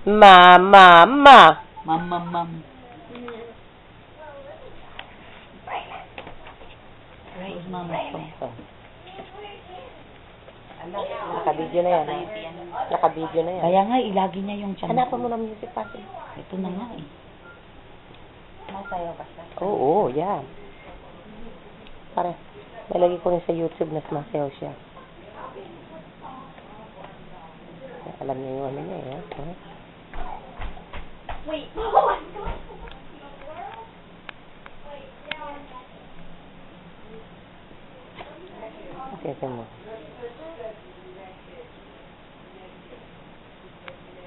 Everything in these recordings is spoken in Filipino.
Ma. Mam. Where's Mama? Naka-video na yan. Naka-video na yan. Kaya nga, ilagi niya yung channel. Hanapan mo ng music pa. Ito na nga eh. Masayaw ka siya? Oo, yan. Pare, nalagay ko rin sa YouTube na sumasayaw siya. Alam niya yung ano niya eh. Wait. Okay, mo.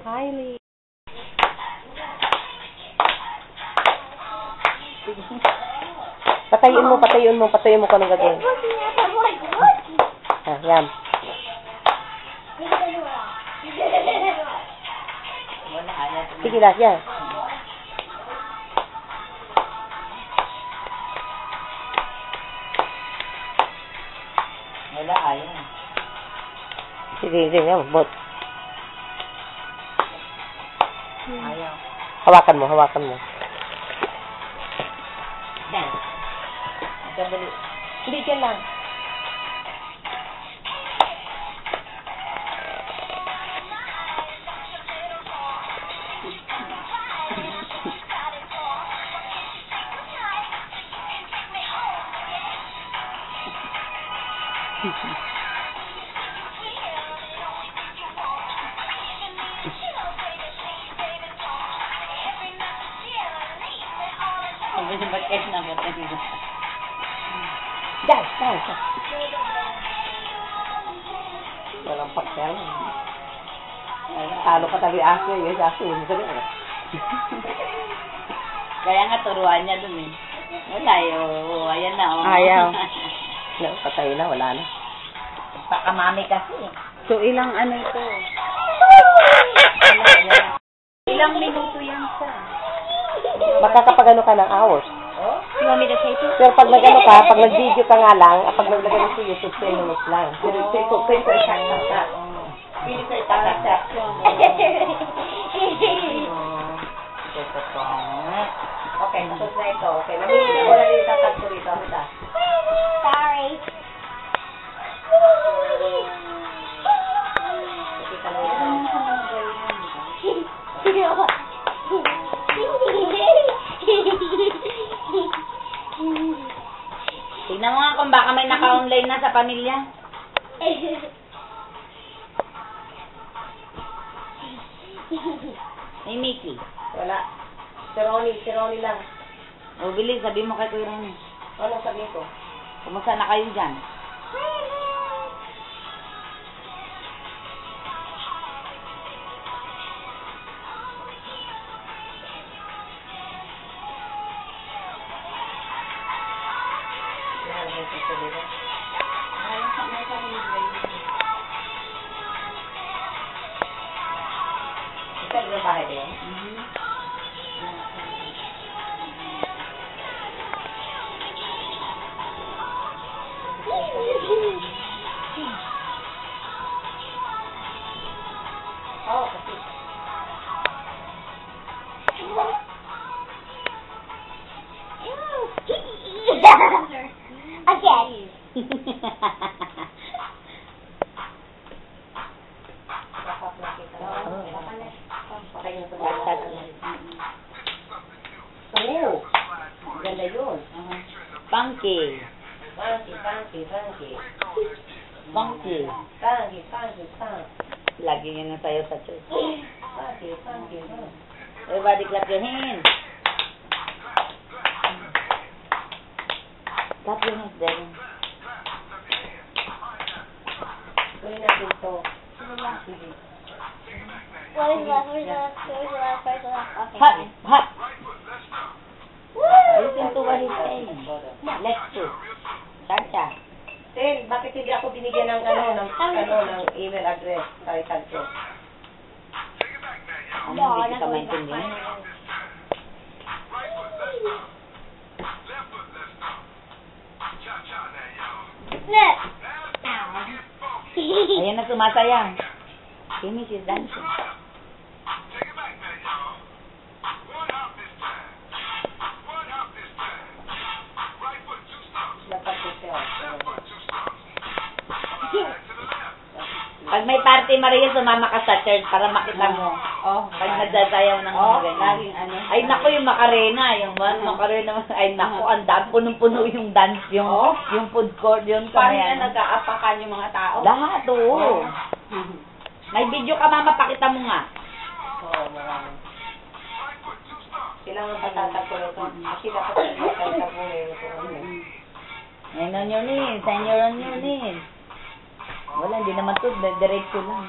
Kylie. Patayin mo kung anong gagawin. Ah, yan. Sige lang, yan. Wala, ayaw. Sige, yan. Bot. Ayaw. Hawakan mo. Yan. Sandali. Hindi, dyan lang. Dahil. Walang pakyal. Talo ka tabi aso. Yes, aso. Kaya nga turuan niya dun eh. Wala oh. Ayan na oh. Ayaw. No, patay na. Wala na. Pakamami kasi. So, ilang ano ito? Ilang minuto yan sa? Makakapag-ano ka ng hours. You want me to tape it? Pero pag nag-ano ka, pag nag-video ka nga lang, pag naglagay mo sa YouTube, 10 minutes lang. Okay, tapos na ito. Okay, nabili ko na rin tatag ko rito. Sorry. Tignan mo nga kung baka may naka-online na sa pamilya. May Mickey. Wala. Si Ronnie lang. O, bilis, sabi mo kay Kuya Ronnie. Ano sabihin ko? Kumusta na kayo dyan? Ito yung bahay din? Oh, kasi. Again. Oo. Ganda yun. Funky. Funky. Lagi yun na tayo sa church. Funky. Everybody clap your hands. Clap your hands, Devin. Kunin natin ito. What is left? Where's the left? Where's the left? Where's the left? Okay. Hot, hot. Woo! Listen to what he's saying. Let's do. Cha-cha. Ten, bakit hindi ako binigyan ng ng email address? Title ko. Ano, hindi ka maintindihan? Look. Ayan na sumasayang. Finish is dancing. Pag may party, Maria, sumama ka sa church para makita mo. Oh, Pag nagsasayaw ng mga ganyan. laging ano. Ay, naku, yung Macarena. Yung Macarena. Ay, naku, ang dami. Punong-puno yung dance. Yung food court. Yung Parang kamayan. na nag-aapakan yung mga tao. Lahat, oo. May video ka, mama. Pakita mo nga. Oo, marami. Sila nga patatapulo ko. Kasi dapat sila patatapulo. And on your knees. And you're on your knees. Wala, hindi naman to. Diretso lang.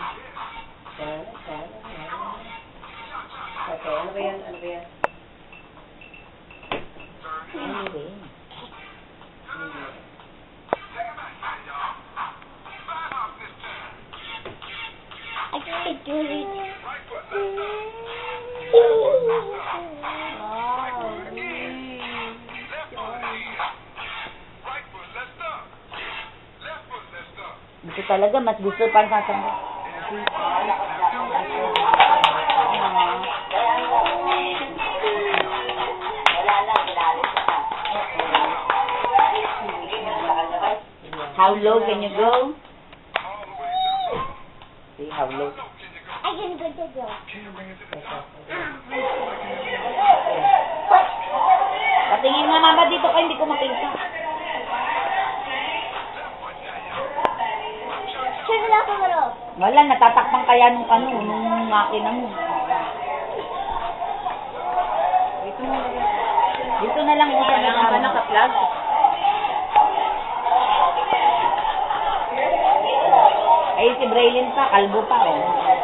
Okay, ano ba yan? Ano ba yan? Anyway. I can't do it. Gusto talaga, mas gusto parang sasamba. How low can you go? See how low. I can go to go. Patingin nga mama dito ka, hindi ko makita. Turn it up a little. Wala, natatakpan kaya nung nung makina mo. Dito na lang usan na Kailangan ba naka-plug? Ay, si Braylin pa, kalbo pa, oh.